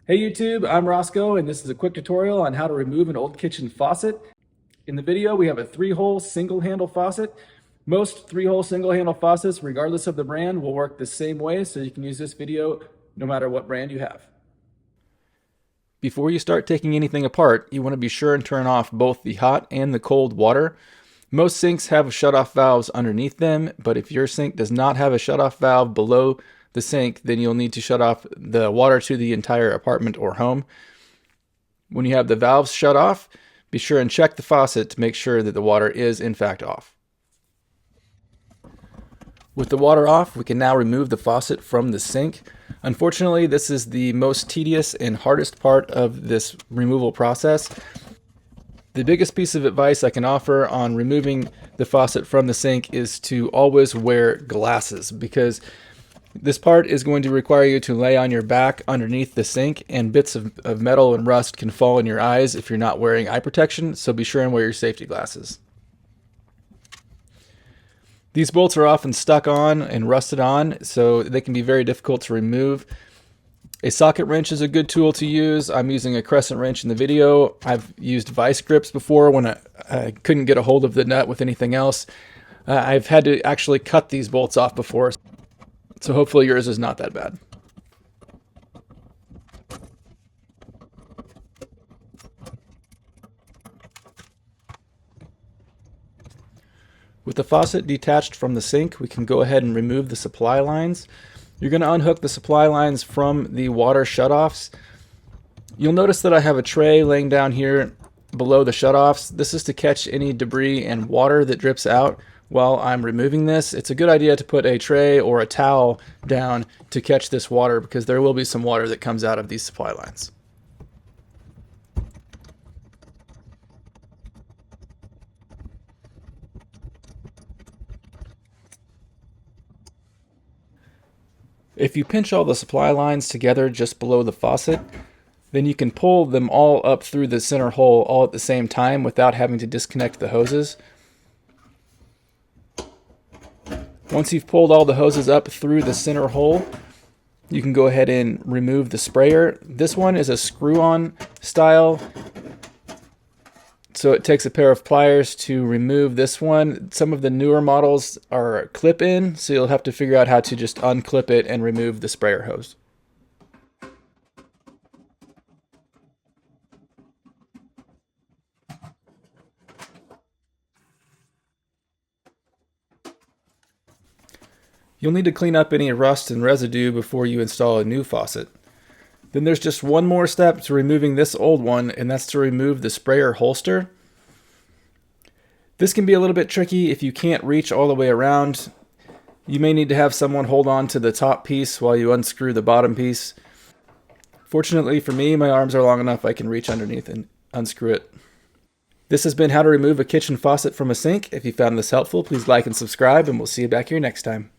Hey YouTube, I'm Rosco and this is a quick tutorial on how to remove an old kitchen faucet. In the video we have a 3-hole single handle faucet. Most 3-hole single handle faucets, regardless of the brand, will work the same way, so you can use this video no matter what brand you have. Before you start taking anything apart, you want to be sure and turn off both the hot and the cold water. Most sinks have shutoff valves underneath them, but if your sink does not have a shutoff valve below the sink, then you'll need to shut off the water to the entire apartment or home. When you have the valves shut off, be sure and check the faucet to make sure that the water is in fact off. With the water off, we can now remove the faucet from the sink. Unfortunately, this is the most tedious and hardest part of this removal process. The biggest piece of advice I can offer on removing the faucet from the sink is to always wear glasses, because this part is going to require you to lay on your back underneath the sink, and bits of metal and rust can fall in your eyes if you're not wearing eye protection, so be sure and wear your safety glasses. These bolts are often stuck on and rusted on, so they can be very difficult to remove. A socket wrench is a good tool to use. I'm using a crescent wrench in the video. I've used vice grips before when I couldn't get a hold of the nut with anything else. I've had to actually cut these bolts off before, so hopefully yours is not that bad. With the faucet detached from the sink, we can go ahead and remove the supply lines. You're going to unhook the supply lines from the water shutoffs. You'll notice that I have a tray laying down here below the shutoffs. This is to catch any debris and water that drips out while I'm removing this. It's a good idea to put a tray or a towel down to catch this water, because there will be some water that comes out of these supply lines. If you pinch all the supply lines together just below the faucet, then you can pull them all up through the center hole all at the same time without having to disconnect the hoses. Once you've pulled all the hoses up through the center hole, you can go ahead and remove the sprayer. This one is a screw-on style, so it takes a pair of pliers to remove this one. Some of the newer models are clip-in, so you'll have to figure out how to just unclip it and remove the sprayer hose. You'll need to clean up any rust and residue before you install a new faucet. Then there's just one more step to removing this old one, and that's to remove the sprayer holster. This can be a little bit tricky if you can't reach all the way around. You may need to have someone hold on to the top piece while you unscrew the bottom piece. Fortunately for me, my arms are long enough I can reach underneath and unscrew it. This has been how to remove a kitchen faucet from a sink. If you found this helpful, please like and subscribe, and we'll see you back here next time.